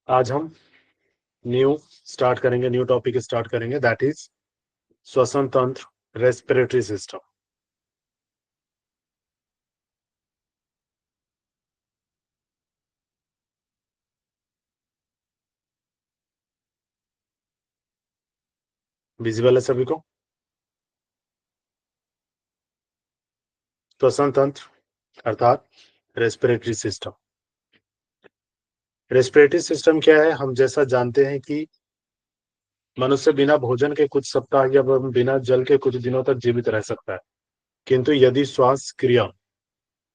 आज हम new topic start करेंगे, दैट इज श्वसन तंत्र, रेस्पिरेटरी सिस्टम। विजिबल है सभी को? श्वसन तंत्र अर्थात रेस्पिरेटरी सिस्टम। रेस्पिरेटरी सिस्टम क्या है? हम जैसा जानते हैं कि मनुष्य बिना भोजन के कुछ सप्ताह या बिना जल के कुछ दिनों तक जीवित रह सकता है, किंतु यदि श्वास क्रिया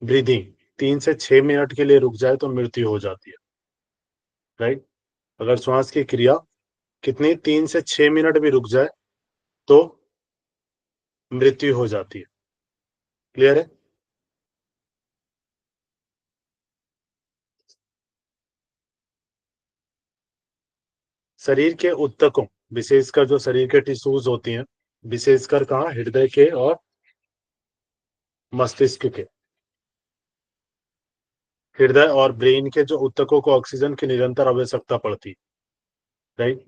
ब्रीदिंग 3 से 6 मिनट के लिए रुक जाए तो मृत्यु हो जाती है। राइट? अगर श्वास की क्रिया कितनी 3 से 6 मिनट भी रुक जाए तो मृत्यु हो जाती है। क्लियर है? शरीर के ऊतकों, विशेषकर जो शरीर के टिश्यूज होती हैं, विशेषकर कहाँ, हृदय के और मस्तिष्क के, हृदय और ब्रेन के जो ऊतकों को ऑक्सीजन की निरंतर आवश्यकता पड़ती है। राइट?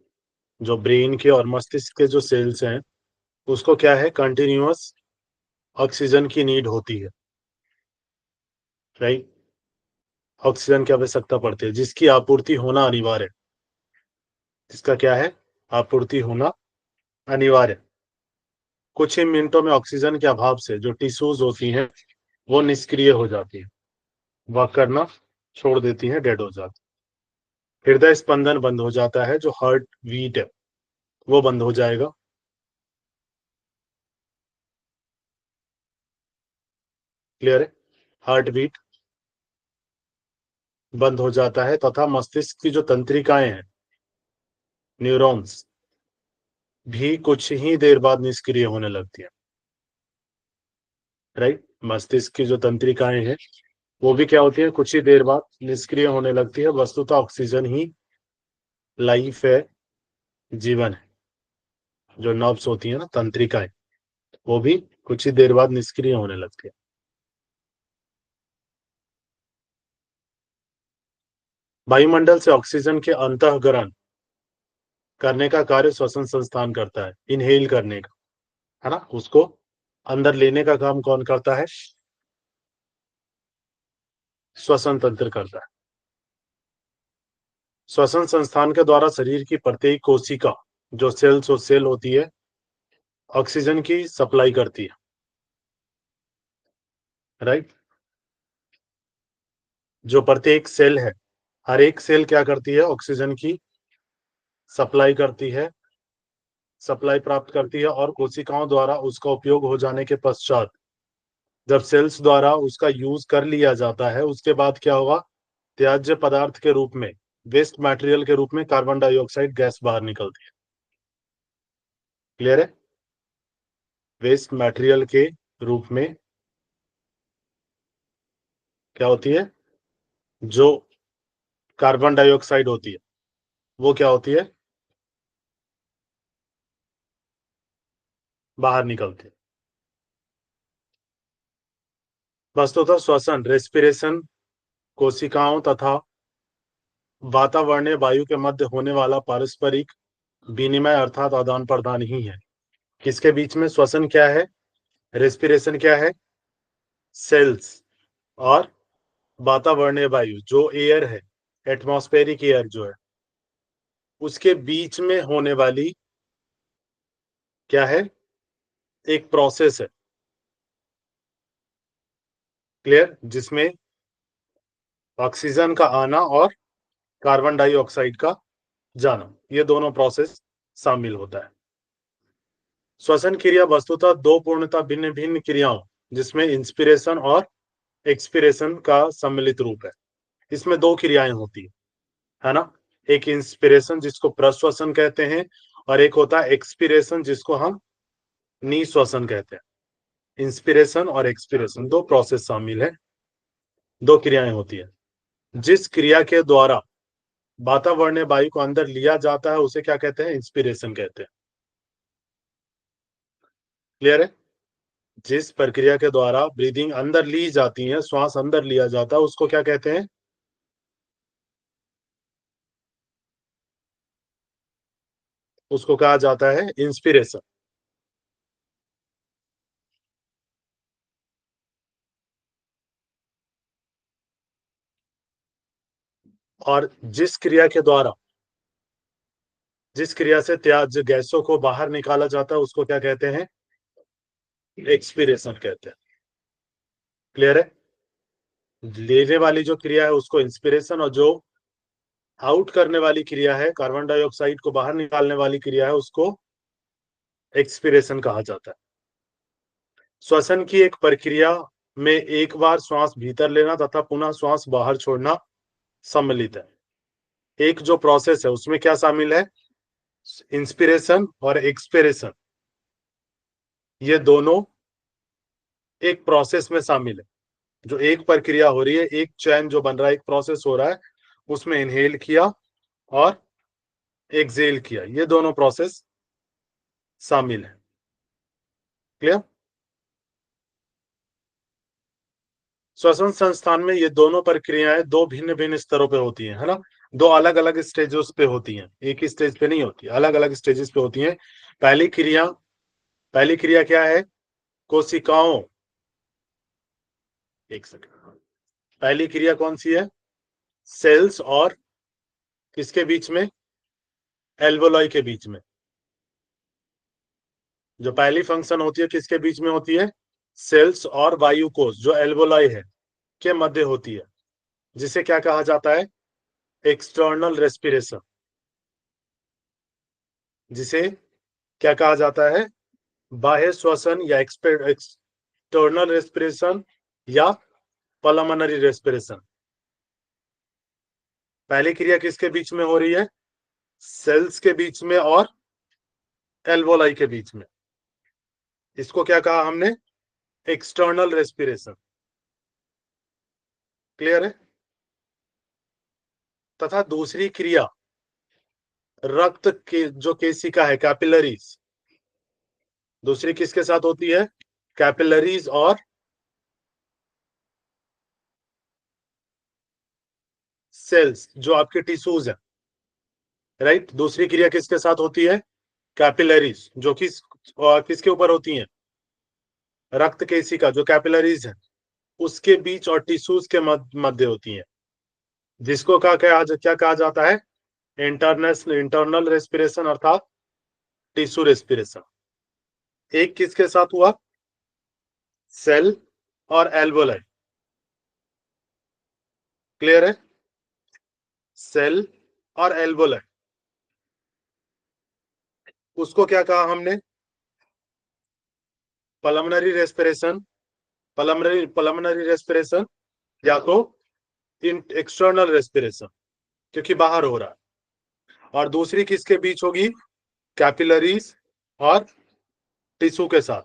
जो ब्रेन के और मस्तिष्क के जो सेल्स हैं उसको क्या है, कंटिन्यूअस ऑक्सीजन की नीड होती है। राइट? ऑक्सीजन की आवश्यकता पड़ती है जिसकी आपूर्ति होना अनिवार्य है। जिसका क्या है, आपूर्ति होना अनिवार्य। कुछ ही मिनटों में ऑक्सीजन के अभाव से जो टिश्यूज होती हैं वो निष्क्रिय हो जाती है, वर्क करना छोड़ देती हैं, डेड हो जाती है। हृदय स्पंदन बंद हो जाता है, जो हार्ट बीट है वो बंद हो जाएगा। क्लियर है? हार्ट बीट बंद हो जाता है तथा मस्तिष्क की जो तंत्रिकाएं हैं, न्यूरॉन्स, भी कुछ ही देर बाद निष्क्रिय होने लगती है। राइट? मस्तिष्क की जो तंत्रिकाएं हैं वो भी क्या होती है, कुछ ही देर बाद निष्क्रिय होने लगती है। वस्तुतः ऑक्सीजन ही लाइफ है, जीवन है। जो नर्व्स होती है ना, तंत्रिकाएं, वो भी कुछ ही देर बाद निष्क्रिय होने लगती है। वायुमंडल से ऑक्सीजन के अंतःकरण करने का कार्य श्वसन संस्थान करता है, इनहेल करने का, है ना, उसको अंदर लेने का काम कौन करता है? श्वसन तंत्र करता है। श्वसन संस्थान के द्वारा शरीर की प्रत्येक कोशिका, जो सेल होती है, ऑक्सीजन की सप्लाई करती है। राइट? जो प्रत्येक सेल है, हर एक सेल क्या करती है, ऑक्सीजन की सप्लाई करती है, सप्लाई प्राप्त करती है, और कोशिकाओं द्वारा उसका उपयोग हो जाने के पश्चात जब सेल्स द्वारा उसका यूज कर लिया जाता है, उसके बाद क्या होगा, त्याज्य पदार्थ के रूप में, वेस्ट मटेरियल के रूप में कार्बन डाइऑक्साइड गैस बाहर निकलती है। क्लियर है? वेस्ट मटेरियल के रूप में क्या होती है, जो कार्बन डाइऑक्साइड होती है वो क्या होती है, बाहर निकलती है। वस्तुतः श्वसन, रेस्पिरेशन, कोशिकाओं तथा वातावरणीय वायु के मध्य होने वाला पारस्परिक विनिमय अर्थात आदान प्रदान ही है। किसके बीच में? श्वसन क्या है, रेस्पिरेशन क्या है, सेल्स, और वातावरणीय वायु जो एयर है, एटमॉस्फेरिक एयर जो है, उसके बीच में होने वाली क्या है, एक प्रोसेस है। क्लियर? जिसमें ऑक्सीजन का आना और कार्बन डाइऑक्साइड का जाना, ये दोनों प्रोसेस शामिल होता है। श्वसन क्रिया वस्तुतः दो पूर्णतः भिन्न भिन्न क्रियाओं, जिसमें इंस्पिरेशन और एक्सपिरेशन का सम्मिलित रूप है। इसमें दो क्रियाएं होती है ना, एक इंस्पिरेशन जिसको प्रश्वसन कहते हैं, और एक होता है एक्सपिरेशन जिसको हम निश्वसन कहते हैं। इंस्पिरेशन और एक्सपिरेशन दो प्रोसेस शामिल है, दो क्रियाएं होती है। जिस क्रिया के द्वारा वातावरणीय वायु को अंदर लिया जाता है उसे क्या कहते हैं, इंस्पिरेशन कहते हैं। क्लियर है? जिस प्रक्रिया के द्वारा ब्रीदिंग अंदर ली जाती है, श्वास अंदर लिया जाता है, उसको क्या कहते हैं? उसको कहा जाता है इंस्पिरेशन। और जिस क्रिया से त्याज गैसों को बाहर निकाला जाता है उसको क्या कहते हैं? एक्सपीरेशन कहते हैं। क्लियर है? लेने वाली जो क्रिया है उसको इंस्पिरेशन, और जो आउट करने वाली क्रिया है, कार्बन डाइऑक्साइड को बाहर निकालने वाली क्रिया है, उसको एक्सपीरेशन कहा जाता है। श्वसन की एक प्रक्रिया में एक बार श्वास भीतर लेना तथा पुनः श्वास बाहर छोड़ना सम्मिलित है। एक जो प्रोसेस है उसमें क्या शामिल है? इंस्पिरेशन और एक्सपिरेशन, ये दोनों एक प्रोसेस में शामिल है। जो एक प्रक्रिया हो रही है, एक चैन जो बन रहा है, एक प्रोसेस हो रहा है, उसमें इनहेल किया और एक्सहेल किया, ये दोनों प्रोसेस शामिल है। क्लियर? श्वसन संस्थान में ये दोनों प्रक्रियाएं दो भिन्न भिन्न स्तरों पे होती हैं, है ना? दो अलग अलग स्टेजेस पे होती हैं, एक ही स्टेज पे नहीं होती, अलग अलग स्टेजेस पे होती हैं। पहली क्रिया क्या है? कोशिकाओं, एक सेकंड, पहली क्रिया कौन सी है? सेल्स और किसके बीच में? एल्वोलाई के बीच में। जो पहली फंक्शन होती है किसके बीच में होती है? सेल्स और वायुकोश जो एल्वोलाई है के मध्य होती है, जिसे क्या कहा जाता है? External respiration. जिसे क्या कहा जाता है? बाह्य श्वसन या एक्सटर्नल रेस्पिरेशन या पल्मोनरी रेस्पिरेशन। पहली क्रिया किसके बीच में हो रही है? सेल्स के बीच में और एल्वोलाई के बीच में। इसको क्या कहा हमने? External respiration. क्लियर है? तथा दूसरी क्रिया रक्त के जो केशिका है, कैपिलरीज, दूसरी किसके साथ होती है? कैपिलरीज और सेल्स जो आपके टिश्यूज है, राइट? दूसरी क्रिया किसके साथ होती है? कैपिलरीज, जो किसके ऊपर होती है? रक्त केशिका जो कैपिलरीज है उसके बीच और टिश्यूज के मध्य होती है, जिसको क्या कहा जाता है? इंटरनल रेस्पिरेशन अर्थात टिश्यू रेस्पिरेशन। एक किसके साथ हुआ? सेल और एल्वोलाई। क्लियर है? सेल और एल्वोलाई, उसको क्या कहा हमने? Pulmonary respiration. पल्मोनरी रेस्पिरेशन या तो एक्सटर्नल रेस्पिरेशन, क्योंकि बाहर हो रहा है। और दूसरी किसके बीच होगी? कैपिलरीज और टिश्यू के साथ।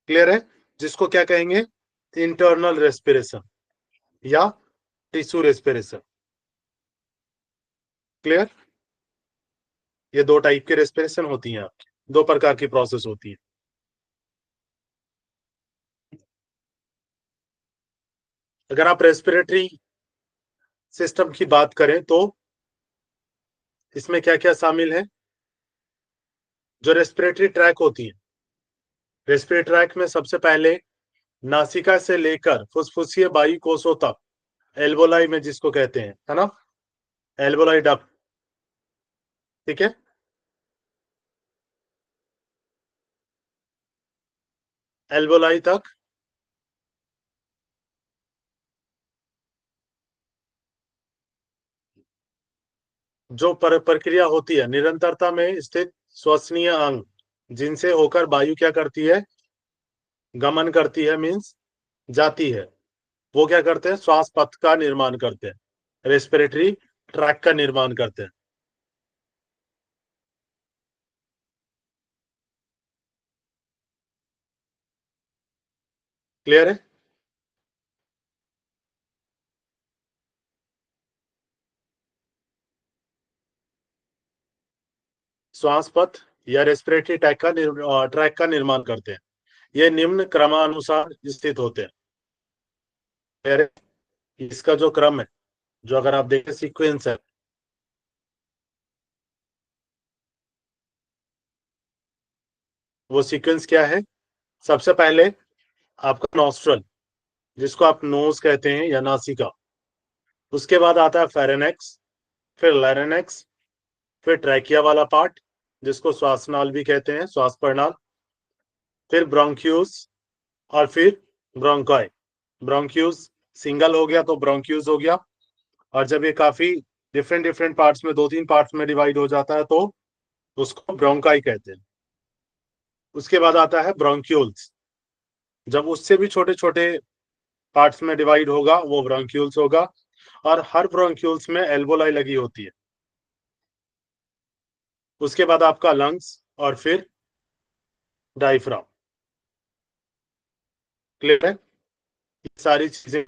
क्लियर है? जिसको क्या कहेंगे? इंटरनल रेस्पिरेशन या टिश्यू रेस्पिरेशन। क्लियर? ये दो टाइप की रेस्पिरेशन होती हैं, दो प्रकार की प्रोसेस होती है। अगर आप रेस्पिरेटरी सिस्टम की बात करें तो इसमें क्या क्या शामिल है? जो रेस्पिरेटरी ट्रैक होती है, रेस्पिरेटरी ट्रैक में सबसे पहले नासिका से लेकर फुसफुसीय वायु कोशों तक, एल्वोलाई में जिसको कहते हैं, है ना? Alveoli duct. ठीक है? एल्वोलाई तक जो प्रक्रिया होती है, निरंतरता में स्थित श्वसनीय अंग जिनसे होकर वायु क्या करती है? गमन करती है, मीन्स जाती है, वो क्या करते हैं? श्वास पथ का निर्माण करते हैं, रेस्पिरेटरी ट्रैक का निर्माण करते हैं। क्लियर है? श्वास पथ या रेस्पिरेटरी ट्रैक का निर्माण करते हैं। ये निम्न क्रमानुसार स्थित होते हैं। क्लियर है? इसका जो क्रम है, जो अगर आप देखें सीक्वेंस है, वो सीक्वेंस क्या है? सबसे पहले आपका नॉस्ट्रल, जिसको आप नोज कहते हैं या नासिका, उसके बाद आता है फेरेनेक्स, फिर लैरिनेक्स, फिर ट्रैकिया वाला पार्ट जिसको श्वासनाल भी कहते हैं, श्वास प्रणाल, फिर ब्रोंक्यूस, और फिर ब्रोंकाई। ब्रोंक्यूस सिंगल हो गया तो ब्रोंक्यूस हो गया, और जब ये काफी डिफरेंट डिफरेंट पार्ट्स में, 2-3 पार्ट्स में डिवाइड हो जाता है तो उसको ब्रोंकाई कहते हैं। उसके बाद आता है ब्रोंक्यूल्स, जब उससे भी छोटे छोटे पार्ट्स में डिवाइड होगा वो ब्रोंक्यूल्स होगा, और हर ब्रोंक्यूल्स में एल्वोलाई लगी होती है। उसके बाद आपका लंग्स, और फिर डायफ्राम। क्लियर है? ये सारी चीजें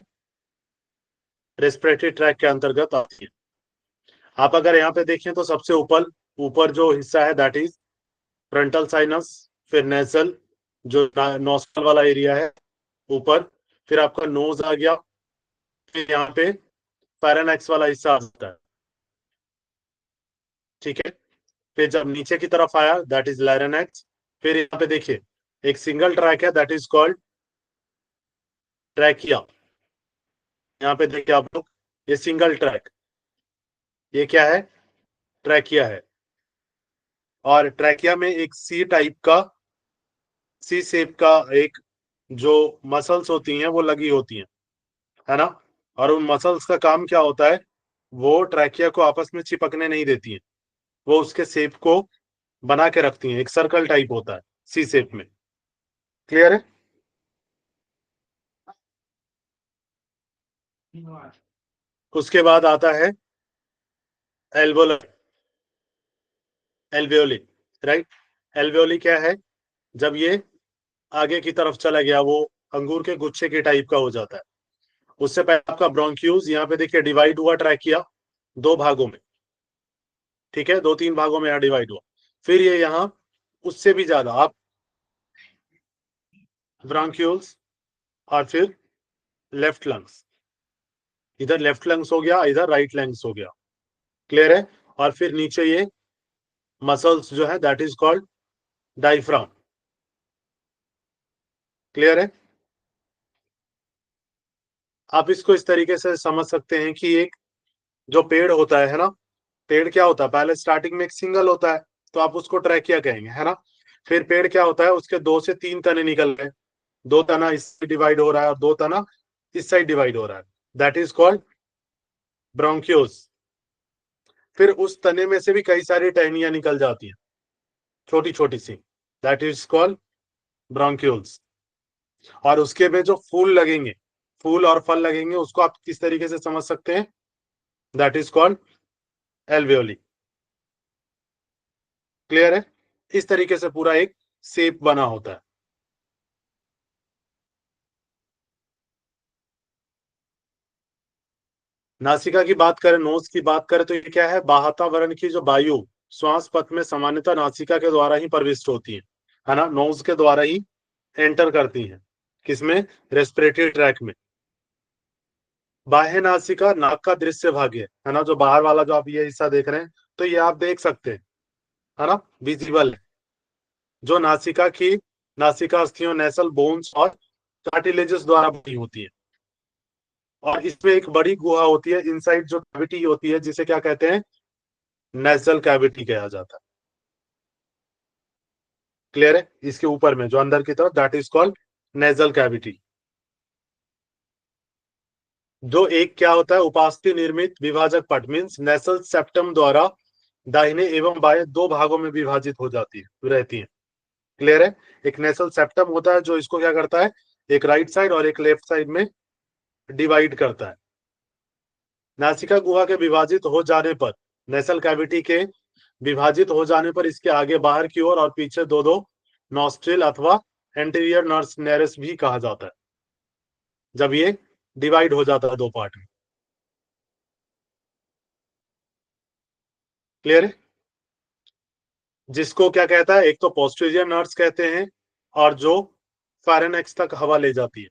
रेस्पिरेटरी ट्रैक के अंतर्गत आती है। आप अगर यहाँ पे देखें तो सबसे ऊपर ऊपर जो हिस्सा है दैट इज फ्रंटल साइनस, फिर नेजल जो नोस्ट्रल वाला एरिया है ऊपर, फिर आपका नोज आ गया, फिर यहाँ पे पैरानैक्स वाला हिस्सा आ जाता है। ठीक है, फिर जब नीचे की तरफ आया दैट इज लैरिनेक्स, फिर यहाँ पे देखिए एक सिंगल ट्रैक है दैट इज कॉल्ड ट्रैकिया। यहाँ पे देखिए आप लोग, ये सिंगल ट्रैक, ये क्या है? ट्रैकिया है। और ट्रैकिया में एक सी शेप का एक जो मसल्स होती हैं वो लगी होती हैं, है ना? और उन मसल्स का काम क्या होता है? वो ट्रैकिया को आपस में चिपकने नहीं देती हैं, वो उसके शेप को बना के रखती हैं, एक सर्कल टाइप होता है सी शेप में। क्लियर है? उसके बाद आता है एल्वोलर, एल्वियोली, राइट? एल्वियोली क्या है? जब ये आगे की तरफ चला गया वो अंगूर के गुच्छे के टाइप का हो जाता है। उससे पहले आपका ब्रोंक्यूज, यहाँ पे देखिए डिवाइड हुआ ट्रैकिया 2 भागों में। ठीक है, 2-3 भागों में यहाँ डिवाइड हुआ, फिर ये यहाँ उससे भी ज्यादा आप ब्रोंक्यूल्स, और फिर लेफ्ट लंग्स, इधर लेफ्ट लंग्स हो गया, इधर राइट लंग्स हो गया। क्लियर है? और फिर नीचे ये मसल्स जो है that is called diaphragm. Clear है? आप इसको इस तरीके से समझ सकते हैं कि एक जो पेड़ होता है ना, पेड़ क्या होता है? पहले स्टार्टिंग में एक सिंगल होता है तो आप उसको ट्रैकिया कहेंगे, है ना? फिर पेड़ क्या होता है? उसके 2 से 3 तने निकल गए, 2 तना इस डिवाइड हो रहा है और 2 तना इस साइड डिवाइड हो रहा है, दैट इज कॉल्ड ब्रोंक्योस। फिर उस तने में से भी कई सारी टहनियां निकल जाती हैं, छोटी छोटी सी, दैट इज कॉल्ड ब्रोंक्यूल्स। और उसके में जो फूल लगेंगे, फूल और फल लगेंगे, उसको आप किस तरीके से समझ सकते हैं? That is called alveoli. Clear है? इस तरीके से पूरा एक शेप बना होता है। नासिका की बात करें, नोज की बात करें तो ये क्या है? वातावरण की जो वायु श्वास पथ में सामान्यतः नासिका के द्वारा ही प्रविष्ट होती है ना? नोज के द्वारा ही एंटर करती हैं। किसमें? रेस्पिरेटरी ट्रैक में। बाह्य नासिका नाक का दृश्य भाग है ना? जो बाहर वाला जो आप ये हिस्सा देख रहे हैं, तो ये आप देख सकते हैं, है ना? विजिबल है, जो नासिका अस्थियों, नेसल बोन्स और कार्टिलेजेस द्वारा बनी होती है। और इसमें एक बड़ी गुहा होती है इनसाइड, जो कैविटी होती है जिसे क्या कहते हैं? नेजल कैविटी कहा जाता है। क्लियर है? इसके ऊपर में जो अंदर की तरफ, that is called nasal cavity. जो एक क्या होता है? उपास्थि निर्मित विभाजक पट, मीन्स नेसल सेप्टम द्वारा दाहिने एवं बाएं 2 भागों में विभाजित हो जाती है, रहती है। क्लियर है? एक नेसल सेप्टम होता है जो इसको क्या करता है? एक राइट साइड और एक लेफ्ट साइड में डिवाइड करता है। नासिका गुहा के विभाजित हो जाने पर, नेसल कैविटी के विभाजित हो जाने पर, इसके आगे बाहर की ओर और पीछे 2-2 नॉस्ट्रिल अथवा एंटीरियर नर्स नेरेस भी कहा जाता है, जब ये डिवाइड हो जाता है 2 पार्ट में। क्लियर है? जिसको क्या कहता है? एक तो पोस्टीरियर नर्स कहते हैं, और जो फारेनेक्स तक हवा ले जाती है,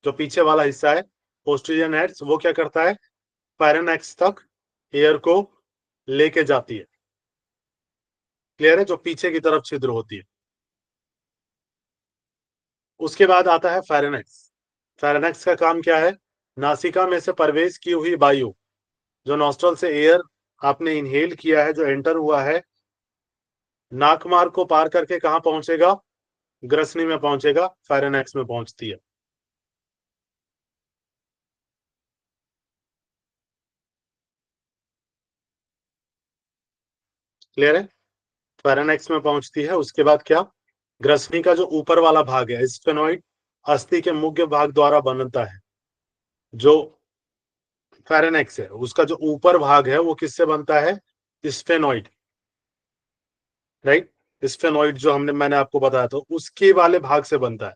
जो पीछे वाला हिस्सा है पोस्टीरियर नर्स, वो क्या करता है? फारेनेक्स तक एयर को लेके जाती है। क्लियर है? जो पीछे की तरफ छिद्र होती है। उसके बाद आता है फेरेनेक्स। फेरेनेक्स का काम क्या है? नासिका में से प्रवेश की हुई वायु, जो नॉस्ट्रल से एयर आपने इनहेल किया है, जो एंटर हुआ है, नाक मार्ग को पार करके कहां पहुंचेगा? ग्रसनी में पहुंचेगा, फेरेनेक्स में पहुंचती है। क्लियर है? फेरेनेक्स में पहुंचती है। उसके बाद क्या? ग्रसनी का जो ऊपर वाला भाग है, स्फेनोइड, अस्थि के मुख्य भाग द्वारा बनता है। जो फेरेनेक्स है उसका जो ऊपर भाग है वो किससे बनता है? Sphenoid, right. स्फेनोइड जो मैंने आपको बताया था, उसके वाले भाग से बनता है।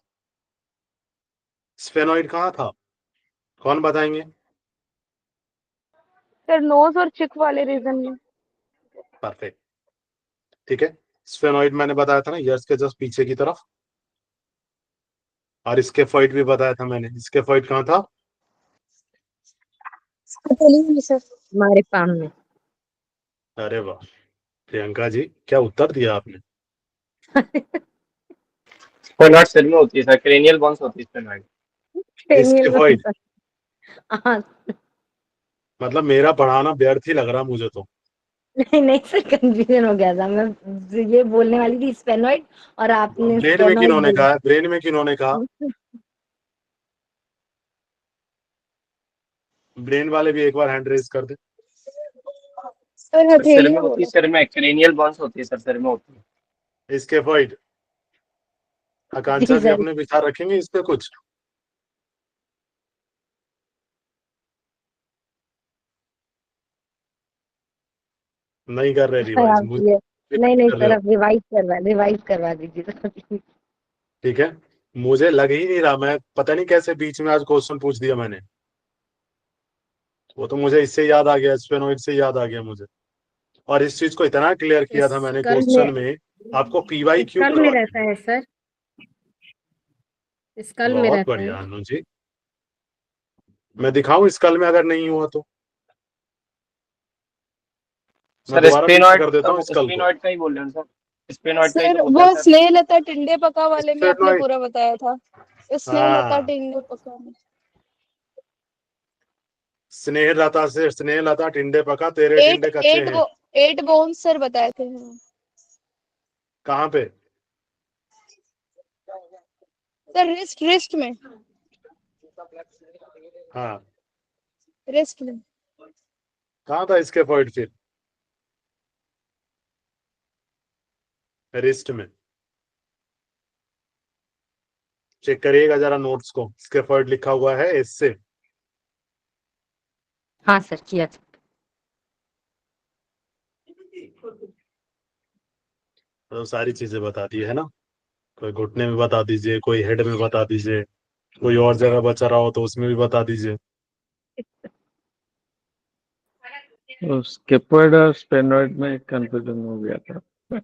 स्फेनोइड कहाँ था? कौन बताएंगे? सर नोज और चिक वाले रीजन में। परफेक्ट, ठीक है। स्फेनोइड मैंने बताया था ना, ईयर्स के जस्ट पीछे की तरफ। और स्केफॉइड भी बताया था मैंने। स्केफॉइड कहाँ था? सर हमारे पाम में। अरे वाह प्रियंका जी, क्या उत्तर दिया आपने। स्फेनॉइड सिर में होती है सर, क्रेनियल बोन्स होती है स्फेनॉइड। स्केफॉइड हाँ, मतलब मेरा पढ़ाना व्यर्थ ही लग रहा मुझे तो। नहीं नहीं सर, कंफ्यूजन हो गया था। मैं ये बोलने वाली थी स्पेनॉइड और आपने ब्रेन में स्पेनॉइड किन्होंने बोला। कहा? ब्रेन में किन्होंने कहा? ब्रेन वाले भी एक बार हैंड रेज कर दे। सर सर सिर हथेली में में होती है, बोला। सिर में क्रेनियल बोन्स होती है सर, सिर में होती है। स्केफॉइड। आकांक्षा जी जी सर। अपने विचार रखेंगे इस पे कुछ? नहीं कर रहे सर रिवाइज? आप मुझे ये नहीं नहीं कर रहे सर, हो? आप रिवाइज करवा दीजिए सर। ठीक है। मुझे लग ही नहीं रहा, मैं पता नहीं कैसे बीच में आज क्वेश्चन पूछ दिया मैंने। वो तो मुझे इससे याद आ गया, स्पेनोइड से याद आ गया मुझे। और इस चीज को इतना क्लियर किया था मैंने स्कल में, क्वेश्चन में। आपको पीवाई क्यू स्कल में करवा रहता के। है सर, स्कल में बहुत रहता है। बढ़िया अनु जी। मैं दिखाऊं स्कल में अगर नहीं हुआ तो? मैं सर दोबारा रीड स्पेनॉइड, कर देता हूँ स्कल को। स्पेनॉइड का ही बोल रहे हैं सर, स्पेनॉइड का ही सर तो बोलते वो हैं सर। स्नेहलता टिंडे पका वाले में आपने स्पेनोइड, पूरा बताया था। स्नेहलता हाँ। टिंडे पका में स्नेह लता टिंडे पका, तेरे एट टिंडे कच्चे एट हैं। वो 8 बोन्स सर बताए थे। कहाँ पे? सर रिस्ट रिस्ट में, हाँ, रिस्ट में। कहाँ था इसके पॉइंट फिर? रिस्ट में। चेक करिएगा जरा नोट्स को, स्केफर्ड लिखा हुआ है इससे। हाँ सर, किया था। तो सारी चीजें बता दी है ना। कोई घुटने में बता दीजिए, कोई हेड में बता दीजिए, कोई और जगह बचा रहा हो तो उसमें भी बता दीजिए। स्केपर्ड और स्पेनॉइड में कंफ्यूजन हो गया था। तो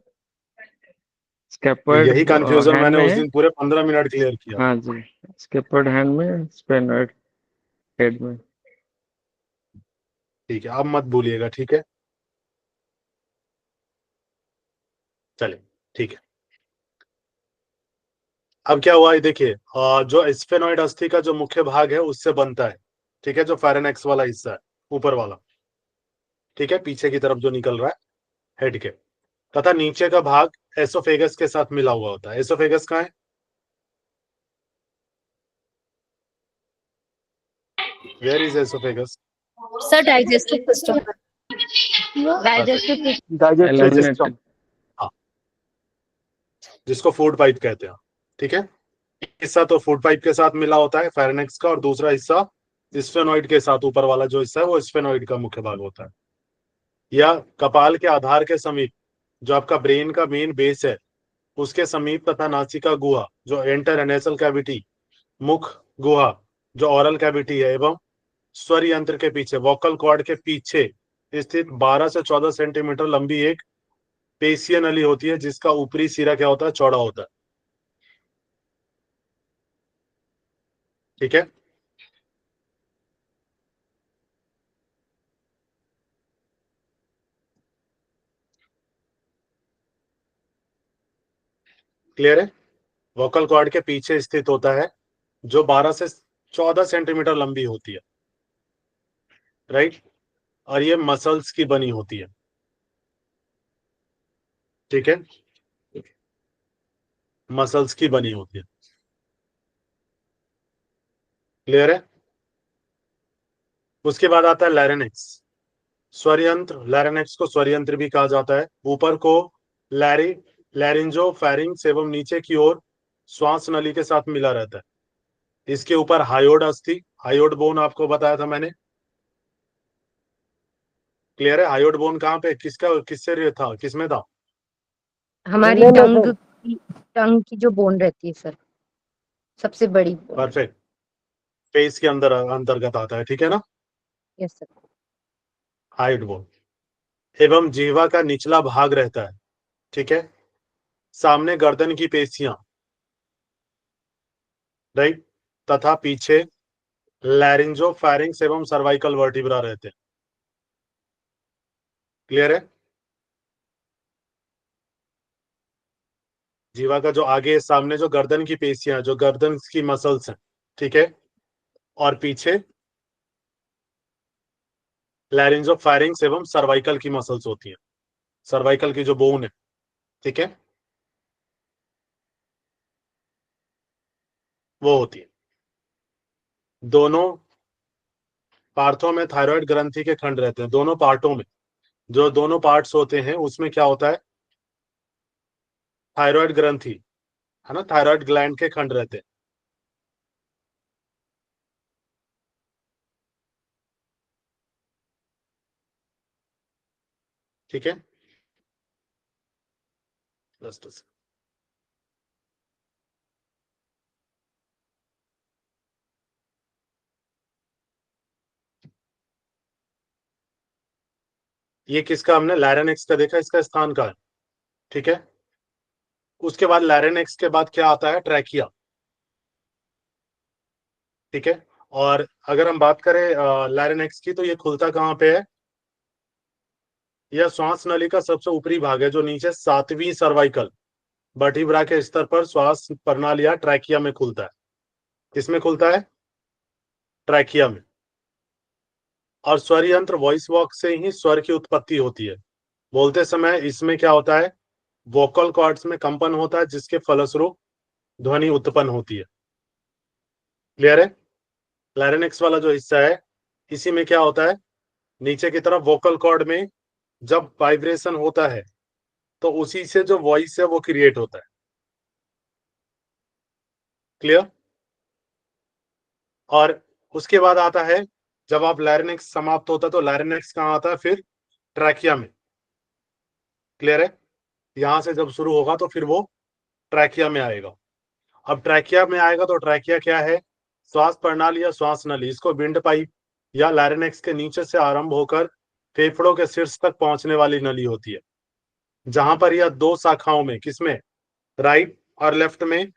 स्केपर्ड यही कंफ्यूजन हैंड मैंने उस में, दिन पूरे 15 मिनट क्लियर किया। हाँ जी, स्केपर्ड हैंड में, स्पेनॉइड हेड में। ठीक है, अब मत भूलिएगा, ठीक है। चलिए, ठीक है। अब क्या हुआ ये देखिए, जो स्फेनोइड अस्थि का जो मुख्य भाग है उससे बनता है, ठीक है, जो फेरेनेक्स वाला हिस्सा है, ऊपर वाला, ठीक है, पीछे की तरफ जो निकल रहा है हेड के। तथा नीचे का भाग एसोफेगस के साथ मिला हुआ होता है। एसोफेगस कहाँ है? Where is esophagus? Sir digestive system, perfect, digestive digestive eliminate. System. हाँ, जिसको फूड पाइप कहते हैं, ठीक है। एक हिस्सा तो फूड पाइप के साथ मिला होता है फेरेनेक्स का, और दूसरा हिस्सा स्फेनोइड के साथ, ऊपर वाला जो हिस्सा है वो स्फेनोइड का मुख्य भाग होता है। या कपाल के आधार के समीप, जो आपका ब्रेन का मेन बेस है, उसके समीप, तथा नासिका गुहा जो एंटर नेसल कैविटी, मुख गुहा जो ओरल कैविटी है, एवं स्वर यंत्र के पीछे, वोकल कॉर्ड के पीछे स्थित 12 से 14 सेंटीमीटर लंबी एक पेशिय नली होती है, जिसका ऊपरी सिरा क्या होता है? चौड़ा होता है, ठीक है। क्लियर है? वोकल कॉर्ड के पीछे स्थित होता है, जो 12 से 14 सेंटीमीटर लंबी होती है, राइट। और ये मसल्स की बनी होती है, ठीक है, मसल्स की बनी होती है। क्लियर है? उसके बाद आता है लैरिनेक्स, स्वर यंत्र। लैरिनेक्स को स्वर यंत्र भी कहा जाता है। ऊपर को लैरिंजो फेरिंग्स एवं नीचे की ओर श्वास नली के साथ मिला रहता है। इसके ऊपर हायोड अस्थि, हायोड बोन आपको बताया था मैंने। क्लियर है? हायोड बोन कहाँ पे, किससे था, किसमें था? हमारी गले में टंग सर। टंग की जो बोन रहती है सर, सबसे बड़ी बोन। परफेक्ट, फेस के अंदर अंतर्गत आता है, ठीक है ना, यस सर। Hyoid bone. एवं जिह्वा का निचला भाग रहता है, ठीक है, सामने गर्दन की पेशियां, राइट, तथा पीछे लैरिंजो फेरिंग्स एवं सर्वाइकल वर्टिब्रा रहते हैं। क्लियर है? जीवा का जो आगे सामने जो गर्दन की पेशियां, जो गर्दन की मसल्स हैं, ठीक है, और पीछे लैरिंजो फेरिंग्स एवं सर्वाइकल की मसल्स होती है, सर्वाइकल की जो बोन है, ठीक है, वो होती है। दोनों पार्थों में थायराइड ग्रंथि के खंड रहते हैं। दोनों पार्टों में, जो दोनों पार्ट्स होते हैं, उसमें क्या होता है, थायराइड ग्रंथि, है ना, थायराइड ग्लैंड के खंड रहते हैं। ठीक है, जस्ट ये किसका हमने लैरिनेक्स का देखा, इसका स्थान का है, ठीक है। उसके बाद लैरिनेक्स के बाद क्या आता है, ट्रैकिया, ठीक है। और अगर हम बात करें लैरिनेक्स की, तो ये खुलता कहाँ पे है, यह श्वास नली का सबसे ऊपरी भाग है, जो नीचे 7वीं सर्वाइकल वर्टिब्रा के स्तर पर श्वास प्रणाली या ट्रैकिया में खुलता है। किसमें खुलता है? ट्रैकिया में। और स्वर यंत्र, वॉइस बॉक्स से ही स्वर की उत्पत्ति होती है। बोलते समय इसमें क्या होता है, वोकल कॉर्ड्स में कंपन होता है, जिसके फलस्वरूप ध्वनि उत्पन्न होती है। क्लियर है? लैरिनेक्स वाला जो हिस्सा है, इसी में क्या होता है, नीचे की तरफ वोकल कॉर्ड में जब वाइब्रेशन होता है, तो उसी से जो वॉइस है वो क्रिएट होता है। क्लियर? और उसके बाद आता है, जब आप लैरिनेक्स समाप्त होता है, तो लैरिनेक्स कहाँ आता है, फिर ट्रैकिया में। क्लियर है? यहां से जब शुरू होगा तो फिर वो ट्रैकिया में आएगा। अब ट्रैकिया में आएगा तो ट्रैकिया क्या है, श्वास प्रणाली या श्वास नली। इसको विंड पाइप या लैरिनेक्स के नीचे से आरंभ होकर फेफड़ों के शीर्ष तक पहुंचने वाली नली होती है, जहां पर यह दो शाखाओं में, किसमें, राइट और लेफ्ट में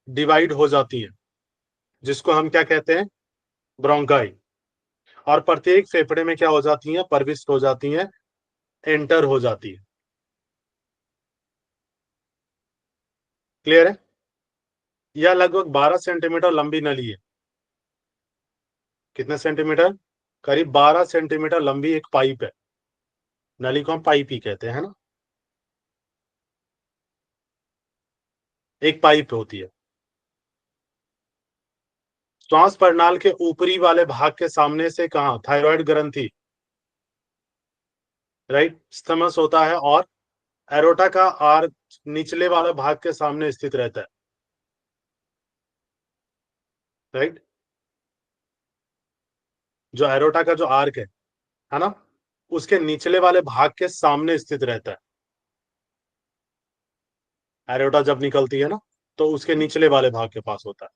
डिवाइड हो जाती है, जिसको हम क्या कहते हैं, ब्रोंकाई। और प्रत्येक फेफड़े में क्या हो जाती है, प्रविष्ट हो जाती है, एंटर हो जाती है। क्लियर है? यह लगभग 12 सेंटीमीटर लंबी नली है। कितने सेंटीमीटर? करीब 12 सेंटीमीटर लंबी एक पाइप है। नली को हम पाइप ही कहते हैं ना, एक पाइप होती है। श्वास प्रणाली के ऊपरी वाले भाग के सामने से कहा, थायराइड ग्रंथि, राइट, स्थमस होता है, और एरोटा का आर्क निचले वाले भाग के सामने स्थित रहता है, राइट। जो एरोटा का जो आर्क है ना, उसके निचले वाले भाग के सामने स्थित रहता है। एरोटा जब निकलती है ना, तो उसके निचले वाले भाग के पास होता है।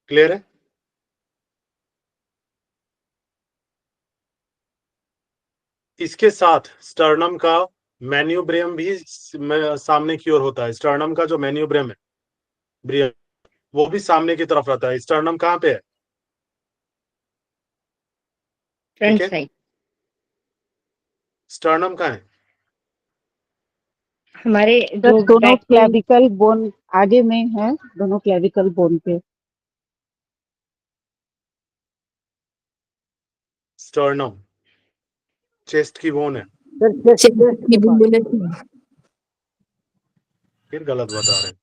क्लियर है? इसके साथ स्टर्नम का मैन्यूब्रियम भी सामने की ओर होता है। स्टर्नम का जो मैन्यूब्रियम है, ब्रियम, वो भी सामने की तरफ रहता है। स्टर्नम कहाँ पे है? ठीक फ्रंट है, साइड। स्टर्नम कहाँ है? हमारे सर जो दोनों बैक क्लेविकल बोन आगे में है, दोनों क्लेविकल बोन पे। स्टर्नम चेस्ट की बोन है, सर चेस्ट के पास। फिर गलत बता रहे हैं।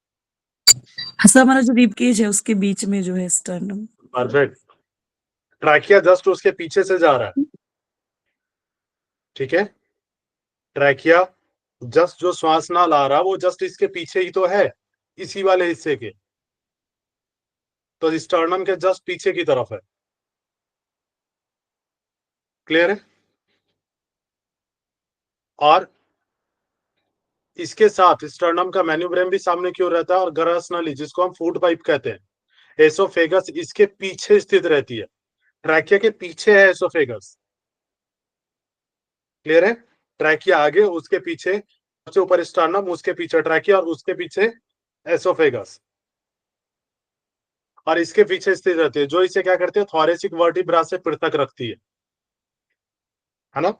सर हमारा जो रिब केज है उसके बीच में जो है स्टर्नम। परफेक्ट। ट्रैकिया जस्ट उसके पीछे से जा रहा है, ठीक है। ट्रैकिया जस्ट जो श्वास ना ला रहा वो जस्ट इसके पीछे ही तो है, इसी वाले हिस्से के, तो स्टर्नम के जस्ट पीछे की तरफ है। क्लियर है। और इसके साथ स्टर्नम का मैन्यूब्रेम भी सामने क्यों रहता है, और गरस नली जिसको हम फूड पाइप कहते हैं, एसोफेगस इसके पीछे स्थित रहती है। ट्रैकिया के पीछे है एसोफेगस। क्लियर है। ट्रैकिया आगे, उसके पीछे सबसे ऊपर स्टर्नम, उसके पीछे ट्रैकिया और उसके पीछे एसोफेगस, और इसके पीछे स्थित रहती है, जो इसे क्या करती है, थोरेसिक वर्टिब्रा से पृथक रखती है ना।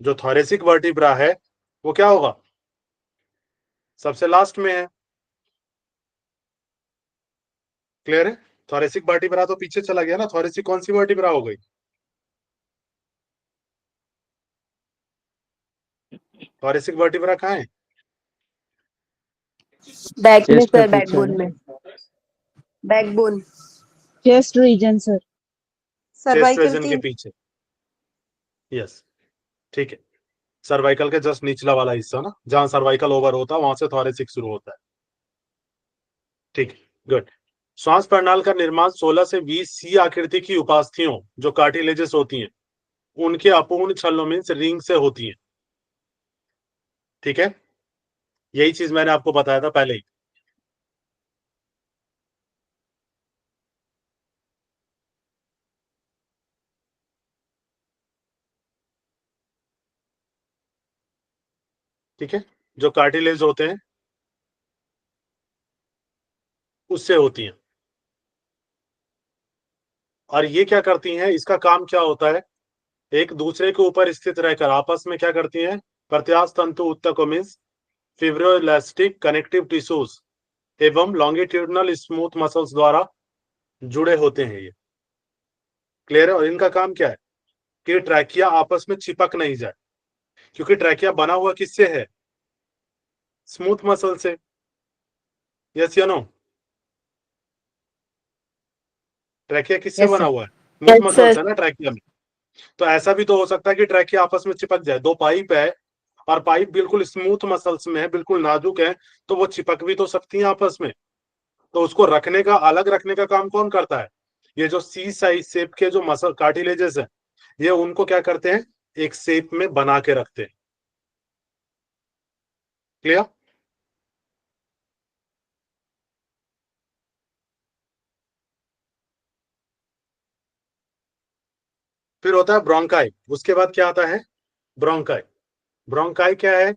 जो थोरेसिक वर्टिब्रा है वो क्या होगा, सबसे लास्ट में है। क्लियर है। थोरेसिक वर्टिब्रा तो पीछे चला गया ना, थोरेसिक कौन सी वर्टिब्रा हो गई, थोरेसिक वर्टिब्रा कहाँ है, बैक में चेस्ट के सर, पीछे बैकबोन है। में, backbone, chest region sir. Chest cervical region के के पीछे। यस, ठीक है। सर्वाइकल के जस्ट निचला वाला हिस्सा ना, जहां सर्वाइकल ओवर होता है वहां से थोरेसिक शुरू होता है। ठीक, गुड। श्वास प्रणाल का निर्माण 16 से 20 सी आकृति की उपास्थियों जो कार्टिलेजेस होती हैं उनके अपूर्ण छल्लों मीन्स रिंग से होती हैं। ठीक है, यही चीज मैंने आपको बताया था पहले ही। ठीक है, जो कार्टिलेज होते हैं उससे होती हैं। और ये क्या करती हैं, इसका काम क्या होता है, एक दूसरे के ऊपर स्थित रहकर आपस में क्या करती हैं, प्रत्यास्थ तंतु ऊतकों मीन्स फिब्रोइलास्टिक कनेक्टिव टिश्यूज एवं लॉन्गिट्यूडनल स्मूथ मसल्स द्वारा जुड़े होते हैं ये। क्लियर है। और इनका काम क्या है कि ट्रैकिया आपस में चिपक नहीं जाए, क्योंकि ट्रैकिया बना हुआ किससे है, स्मूथ मसल से। यस या नो, ट्रैकिया किससे यस बना सर। हुआ है, स्मूथ यस मसल सर, से ना ट्रैकिया में। तो ऐसा भी तो हो सकता है कि ट्रैकिया आपस में चिपक जाए, दो पाइप है और पाइप बिल्कुल स्मूथ मसल्स में है, बिल्कुल नाजुक है, तो वो चिपक भी तो सकती है आपस में। तो उसको रखने का, अलग रखने का काम कौन करता है, ये जो सी साइज शेप के जो मसल कार्टिलेजेस है, ये उनको क्या करते हैं, एक शेप में बना के रखते हैं। क्लियर। फिर होता है ब्रोंकाई, उसके बाद क्या आता है, ब्रोंकाई। ब्रोंकाई क्या है,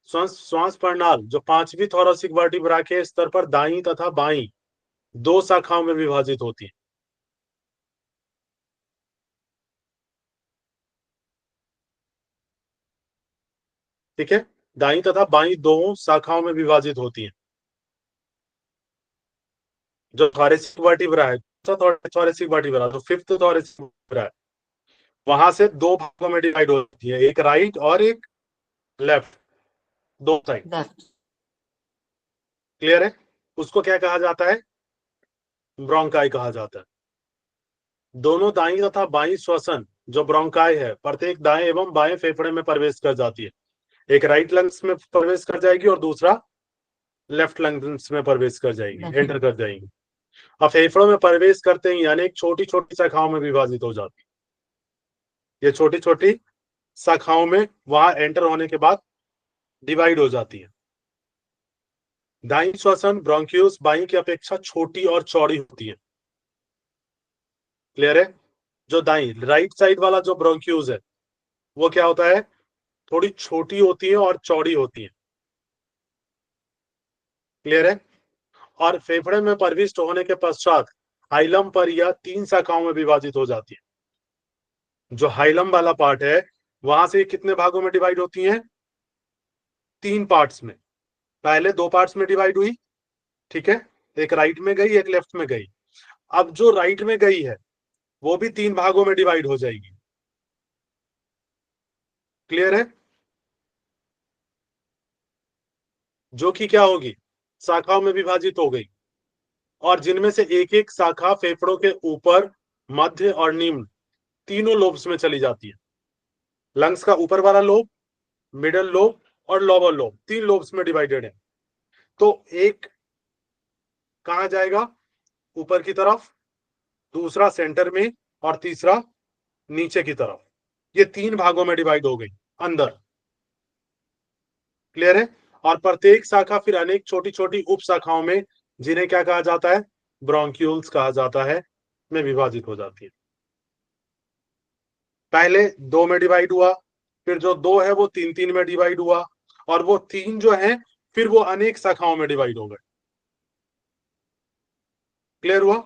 श्वास प्रणाल जो पांचवी थोरेसिक वर्टिब्रा के स्तर पर दाईं तथा बाईं दो शाखाओं में विभाजित होती है। ठीक है, दाईं तथा बाईं दो शाखाओं में विभाजित होती है। जो थोरेसिक वर्टिब्रा है, थोरेसिक वर्टिब्रा जो फिफ्थ थोरेसिक वर्टिब्रा है, वहां से दो भागों में डिवाइड होती है, एक राइट और एक लेफ्ट, दो साइड। क्लियर है। उसको क्या कहा जाता है, ब्रोंकाई कहा जाता है। दोनों दाईं तथा बाईं श्वसन जो ब्रोंकाई है, प्रत्येक दाएं एवं बाएं फेफड़े में प्रवेश कर जाती है। एक राइट लंग्स में प्रवेश कर जाएगी और दूसरा लेफ्ट लंग्स में प्रवेश कर जाएगी, एंटर कर जाएगी। अब फेफड़ों में प्रवेश करते ही यानी छोटी छोटी शाखाओं में विभाजित हो जाती है। ये छोटी छोटी शाखाओं में वहां एंटर होने के बाद डिवाइड हो जाती है। दाईं श्वसन ब्रोंक्यूल्स बाईं की अपेक्षा छोटी और चौड़ी होती है। क्लियर है। जो दाईं राइट साइड वाला जो ब्रोंक्यूल्स है वो क्या होता है, थोड़ी छोटी होती है और चौड़ी होती है। क्लियर है। और फेफड़े में प्रविष्ट होने के पश्चात हाइलम पर यह तीन शाखाओं में विभाजित हो जाती है। जो हाइलम वाला पार्ट है वहां से कितने भागों में डिवाइड होती है, 3 पार्ट्स में, पहले 2 पार्ट्स में डिवाइड हुई, ठीक है, एक राइट में गई एक लेफ्ट में गई। अब जो राइट में गई है वो भी 3 भागों में डिवाइड हो जाएगी। क्लियर है? जो कि क्या होगी, शाखाओं में विभाजित हो गई, और जिनमें से एक एक शाखा फेफड़ों के ऊपर, मध्य और निम्न तीनों लोब्स में चली जाती है। लंग्स का ऊपर वाला लोब, मिडल लोब और लोअर लोब, 3 लोब्स में डिवाइडेड है। तो एक कहां जाएगा, ऊपर की तरफ, दूसरा सेंटर में और तीसरा नीचे की तरफ। ये 3 भागों में डिवाइड हो गई अंदर। क्लियर है? और प्रत्येक शाखा फिर अनेक छोटी छोटी उप शाखाओं में, जिन्हें क्या कहा जाता है, ब्रोंक्यूल्स कहा जाता है, में विभाजित हो जाती है। पहले 2 में डिवाइड हुआ, फिर जो 2 है वो 3 में डिवाइड हुआ, और वो 3 जो है फिर वो अनेक शाखाओं में डिवाइड हो गए। क्लियर हुआ?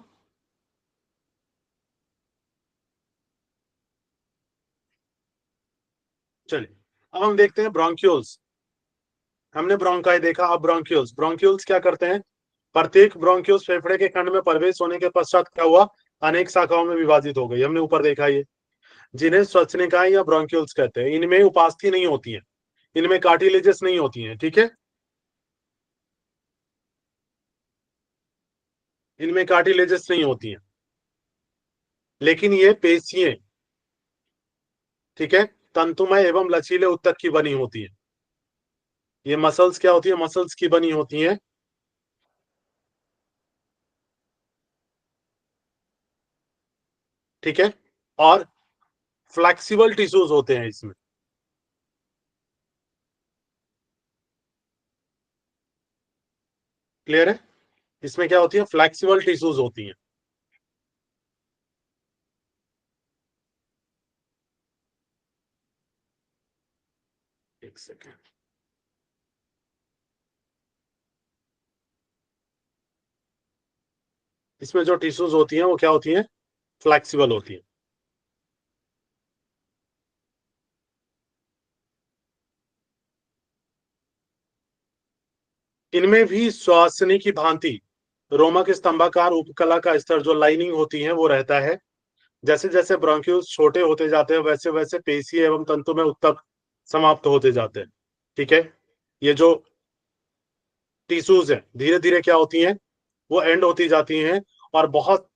चलिए अब हम देखते हैं ब्रोंक्यूल्स। हमने ब्रोंकाई देखा, अब ब्रोंक्यूल्स। ब्रोंक्यूल्स क्या करते हैं, प्रत्येक ब्रोंक्यूल्स फेफड़े के खंड में प्रवेश होने के पश्चात क्या हुआ, अनेक शाखाओं में विभाजित हो गई। हमने ऊपर देखा ये, जिन्हें स्वच्छनिकाय या ब्रोंक्यूल्स कहते हैं। इनमें उपास्थि नहीं होती है, इनमें कार्टिलेजेस नहीं होती हैं, ठीक है, इनमें कार्टिलेजेस नहीं होती हैं, लेकिन ये पेशियां, ठीक है, तंतुमय एवं लचीले उत्तक की बनी होती है। ये मसल्स क्या होती है, मसल्स की बनी होती हैं, ठीक है, और फ्लेक्सिबल टिश्यूज होते हैं इसमें। क्लियर है? इसमें क्या होती है, फ्लेक्सिबल टिश्यूज होती हैं। एक सेकेंड, इसमें जो टिश्यूज होती हैं वो क्या होती हैं, फ्लेक्सिबल होती हैं। इनमें भी श्वासनी की भांति रोमक स्तंभाकार उपकला का स्तर, जो लाइनिंग होती है, वो रहता है। जैसे जैसे ब्रोंक्यूल्स छोटे होते जाते हैं वैसे वैसे पेशी एवं तंतु में उत्तक समाप्त होते जाते हैं, ठीक है। ये जो टिश्यूज है धीरे धीरे क्या होती हैं, वो एंड होती जाती हैं, और बहुत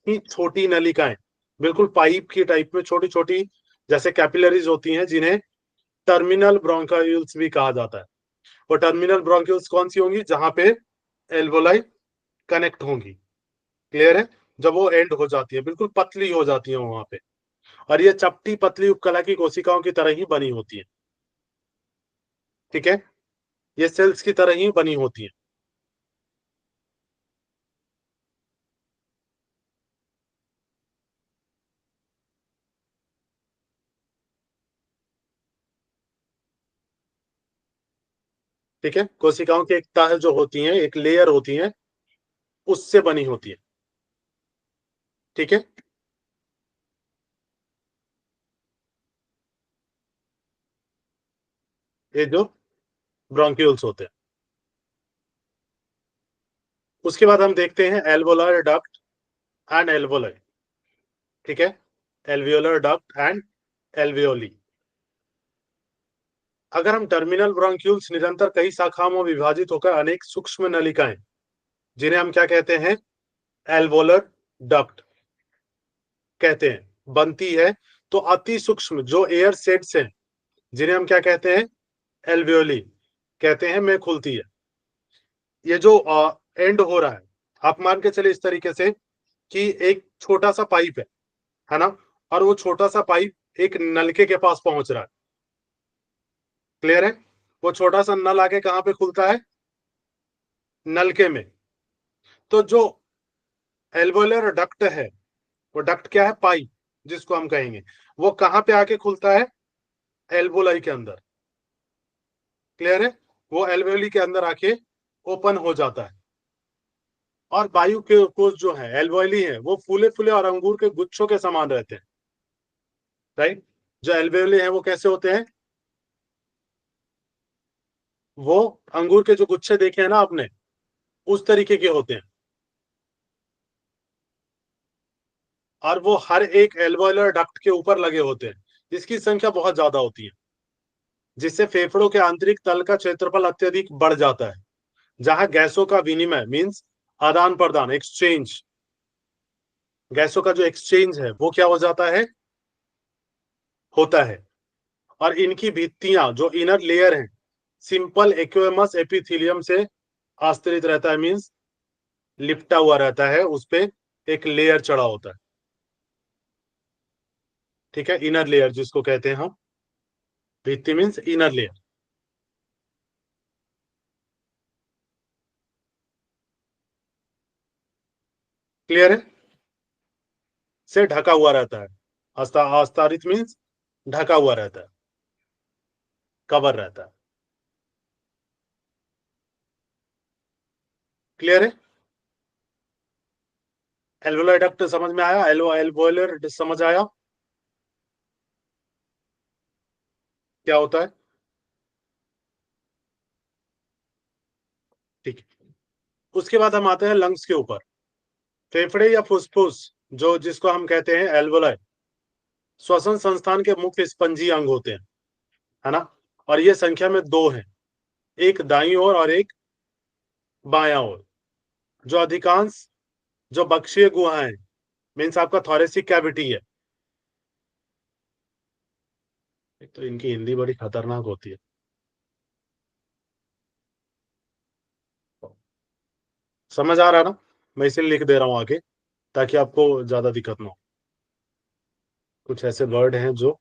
ही छोटी नलिकाएं, बिल्कुल पाइप की टाइप में छोटी छोटी, जैसे कैपिलरीज होती हैं, जिन्हें टर्मिनल ब्रोंकायुल्स भी कहा जाता है। वो टर्मिनल ब्रोंक्यूल्स कौन सी होंगी, जहां पे एल्वोलाई कनेक्ट होंगी। क्लियर है? जब वो एंड हो जाती है, बिल्कुल पतली हो जाती है वहां पे, और ये चपटी पतली उपकला की कोशिकाओं की तरह ही बनी होती है, ठीक है, ये सेल्स की तरह ही बनी होती है। ठीक है, कोशिकाओं की एक तह जो होती है, एक लेयर होती है, उससे बनी होती है, ठीक है। ये जो ब्रोंक्यूल्स होते हैं। उसके बाद हम देखते हैं एल्वोलर डक्ट एंड एल्वोलाई, ठीक है, एल्वियोलर डक्ट एंड एल्वियोली। अगर हम टर्मिनल ब्रोंक्यूल्स निरंतर कई शाखाओं में विभाजित होकर अनेक सूक्ष्म नलिकाएं, जिन्हें हम क्या कहते हैं, एल्वोलर डक्ट कहते हैं, बनती है, तो अति सूक्ष्म जो एयर सेट्स हैं, जिन्हें हम क्या कहते हैं, एल्वियोली कहते हैं, में खुलती है। ये जो एंड हो रहा है, आप मान के चले इस तरीके से कि एक छोटा सा पाइप है ना, और वो छोटा सा पाइप एक नलके के पास पहुंच रहा है। क्लियर है? वो छोटा सा नल आके कहां पे खुलता है, नलके में। तो जो एल्वोलर डक्ट है, वो डक्ट क्या है, पाइप जिसको हम कहेंगे, वो कहां पे आके खुलता है, एल्वोलाई के अंदर। क्लियर है? वो एल्वोली के अंदर आके ओपन हो जाता है, और वायु के कोष जो है, एल्वोली है, वो फूले फूले और अंगूर के गुच्छों के समान रहते हैं, राइट। जो एल्वोली है वो कैसे होते हैं, वो अंगूर के जो गुच्छे देखे हैं ना आपने, उस तरीके के होते हैं, और वो हर एक एल्वोलर डक्ट के ऊपर लगे होते हैं, जिसकी संख्या बहुत ज्यादा होती है, जिससे फेफड़ों के आंतरिक तल का क्षेत्रफल अत्यधिक बढ़ जाता है, जहां गैसों का विनिमय मींस आदान प्रदान, एक्सचेंज, गैसों का जो एक्सचेंज है वो क्या हो जाता है, होता है। और इनकी भित्तियां, जो इनर लेयर है, सिंपल एक्वेमस एपिथेलियम से आस्तरित रहता है, मींस लिपटा हुआ रहता है, उस पे एक लेयर चढ़ा होता है, ठीक है, इनर लेयर जिसको कहते हैं हम, भित्ति मींस इनर लेयर। क्लियर है? से ढका हुआ रहता है, आस्तारित मींस ढका हुआ रहता है, कवर रहता है। क्लियर है? एल्वोलर डक्ट समझ में आया? एल्वोलर समझ आया क्या होता है? ठीक है, उसके बाद हम आते हैं लंग्स के ऊपर। फेफड़े या फुसफुस, जो जिसको हम कहते हैं एल्वोलाई, श्वसन संस्थान के मुख्य स्पंजी अंग होते हैं, है ना, और ये संख्या में दो हैं, एक दाईं ओर और एक बायां ओर। जो अधिकांश जो बक्षीय गुहाएं मीन्स आपका थोरेसिक कैविटी है, एक तो इनकी हिंदी बड़ी खतरनाक होती है, समझ आ रहा है ना? मैं इसे लिख दे रहा हूं आगे ताकि आपको ज्यादा दिक्कत ना हो। कुछ ऐसे वर्ड हैं जो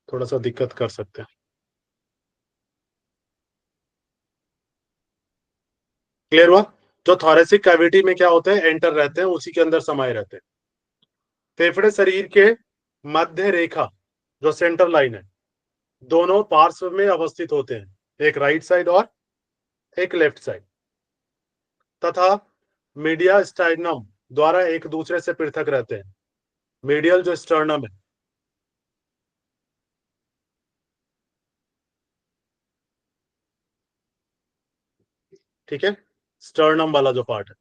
थोड़ा सा दिक्कत कर सकते हैं। क्लियर हुआ? जो थोरेसिक कैविटी में क्या होते हैं, एंटर रहते हैं, उसी के अंदर समाये रहते हैं। फेफड़े शरीर के मध्य रेखा, जो सेंटर लाइन है, दोनों पार्श्व में अवस्थित होते हैं, एक राइट साइड और एक लेफ्ट साइड, तथा मीडिया स्टाइनम द्वारा एक दूसरे से पृथक रहते हैं। मीडियल जो स्टर्नम है, ठीक है, स्टर्नम वाला जो पार्ट है,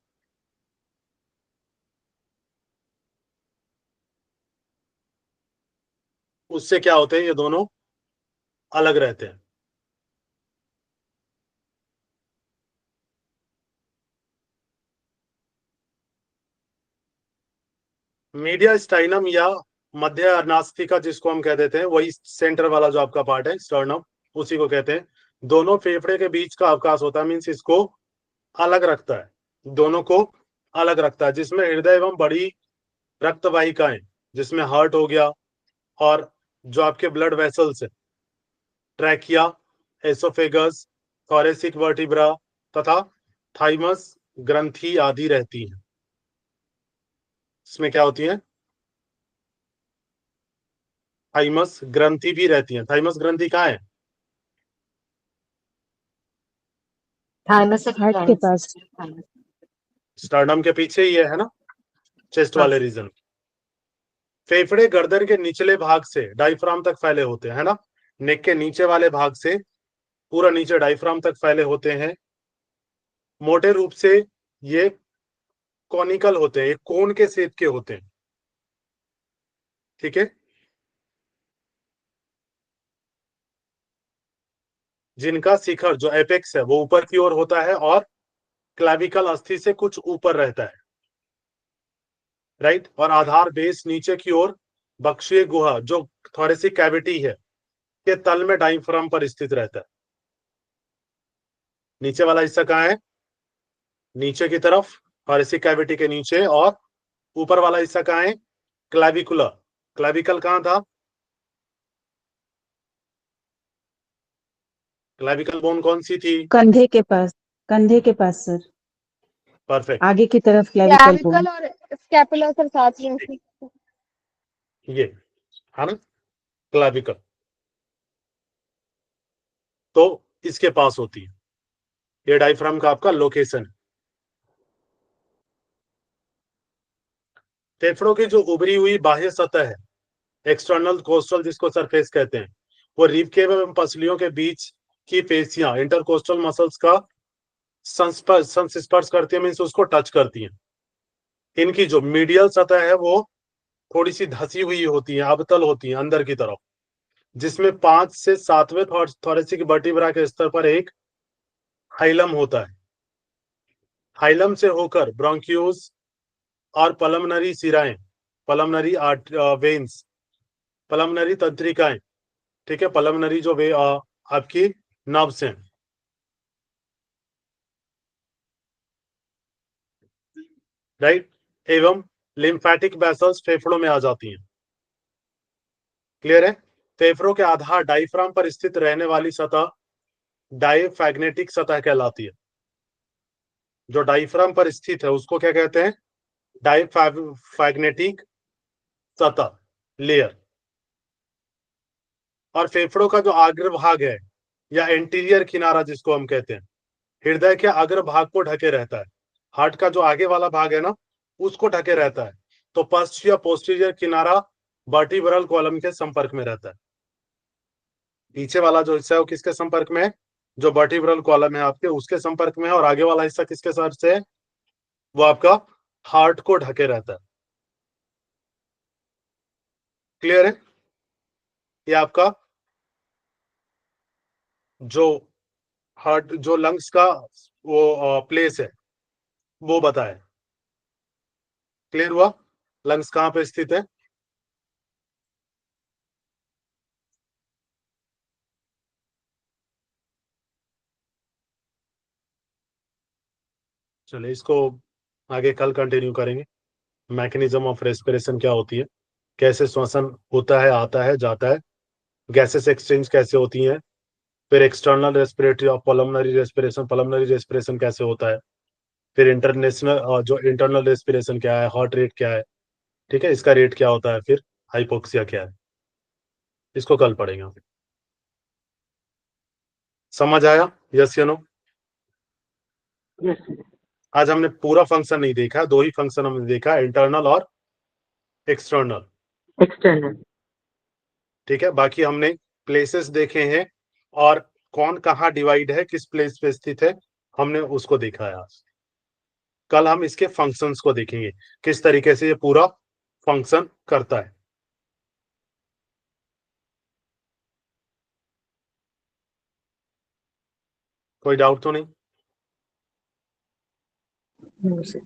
उससे क्या होते हैं, ये दोनों अलग रहते हैं। मीडिया स्टाइनम या मध्य अनास्थिका जिसको हम कह देते हैं, वही सेंटर वाला जो आपका पार्ट है स्टर्नम, उसी को कहते हैं। दोनों फेफड़े के बीच का अवकाश होता है, मीन्स इसको अलग रखता है, दोनों को अलग रखता है, जिसमें हृदय एवं बड़ी रक्त वाहिकाएं, जिसमें हार्ट हो गया, और जो आपके ब्लड वेसल्स है, ट्रैकिया, एसोफेगस, थोरेसिक वर्टिब्रा तथा थाइमस ग्रंथि आदि रहती हैं। इसमें क्या होती है, थाइमस ग्रंथि भी रहती है। थाइमस ग्रंथि कहाँ है? थाइमस हार्ट के पास। स्टर्नम के पीछे ही है ना, चेस्ट वाले रीजन। फेफड़े गर्दन के निचले भाग से डायफ्राम तक फैले होते हैं, है ना, नेक के नीचे वाले भाग से पूरा नीचे डायफ्राम तक फैले होते हैं। मोटे रूप से ये कॉनिकल होते हैं, ये कोन के शेप के होते हैं, ठीक है, जिनका शिखर जो एपेक्स है वो ऊपर की ओर होता है और क्लैविकल अस्थि से कुछ ऊपर रहता है, राइट, और आधार बेस नीचे की ओर बक्षीय गुहा जो थोरेसिक कैविटी है के तल में डायफ्राम पर स्थित रहता है। नीचे वाला हिस्सा कहाँ है, नीचे की तरफ थोरेसिक कैविटी के नीचे, और ऊपर वाला हिस्सा कहाँ है, क्लैविकुलर। क्लैविकल कहाँ था, क्लैविकल बोन कौन सी थी? कंधे के पास, कंधे के पास सर, परफेक्ट, आगे की तरफ क्लेविकल बोन। क्लैविकल और स्कैपुला सर साथ में से। ये है ना क्लैविकल, तो इसके पास होती है, ये डायफ्राम का आपका लोकेशन है। फेफड़ों की जो उभरी हुई बाह्य सतह है, एक्सटर्नल कोस्टल जिसको सरफेस कहते हैं, वो रिब केव एवं पसलियों के बीच की पेशियां इंटरकोस्टल मसल्स का संस्पर्श करती है, मीन्स उसको टच करती हैं। इनकी जो मीडियल सतह है वो थोड़ी सी धसी हुई होती है, अवतल होती है अंदर की तरफ, जिसमें 5 से 7वें थोरेसिक वर्टिब्रा के स्तर पर एक हाइलम होता है। हाइलम से होकर ब्रोंकियोस और पल्मनरी सिराएं, पल्मनरी वेन्स, पल्मनरी तंत्रिकाएं, ठीक है, पल्मनरी जो वे आपकी नर्व्स हैं, राइट, एवं लिम्फेटिक वेसल्स फेफड़ों में आ जाती हैं। क्लियर है? फेफड़ों के आधार डायफ्राम पर स्थित रहने वाली सतह डायफ्रैग्मेटिक सतह कहलाती है। जो डायफ्राम पर स्थित है उसको क्या कहते हैं? डायफ्रैग्मेटिक सतह, लेयर। और फेफड़ों का जो अग्रभाग है या एंटीरियर किनारा जिसको हम कहते हैं, हृदय के अग्रभाग को ढके रहता है। हार्ट का जो आगे वाला भाग है ना, उसको ढके रहता है। तो पश्च या पोस्टीरियर किनारा वर्टिब्रल कॉलम के संपर्क में रहता है। पीछे वाला जो हिस्सा है वो किसके संपर्क में है? जो वर्टिब्रल कॉलम है आपके, उसके संपर्क में है। और आगे वाला हिस्सा किसके साथ से है? वो आपका हार्ट को ढके रहता है। क्लियर है? ये आपका जो हार्ट, जो लंग्स का वो प्लेस है वो बताए। क्लियर हुआ? लंग्स कहाँ पे स्थित है? चलिए इसको आगे कल कंटिन्यू करेंगे। मैकेनिज्म ऑफ रेस्पिरेशन क्या होती है, कैसे श्वसन होता है, आता है, जाता है, गैसेस एक्सचेंज कैसे होती हैं, फिर एक्सटर्नल रेस्पिरेटरी और पल्मनरी रेस्पिरेशन कैसे होता है, फिर इंटरनेशनल जो इंटरनल रेस्पिरेशन क्या है, हार्ट रेट क्या है, ठीक है, इसका रेट क्या होता है, फिर हाइपोक्सिया क्या है, इसको कल पढ़ेंगे। समझ आया? यस या नो? आज हमने पूरा फंक्शन नहीं देखा, 2 ही फंक्शन हमने देखा, इंटरनल और एक्सटर्नल। ठीक है, बाकी हमने प्लेसेस देखे हैं और कौन कहाँ डिवाइड है, किस प्लेस पे स्थित है, हमने उसको देखा है आज। कल हम इसके फंक्शंस को देखेंगे, किस तरीके से ये पूरा फंक्शन करता है। कोई डाउट तो नहीं? No, sir.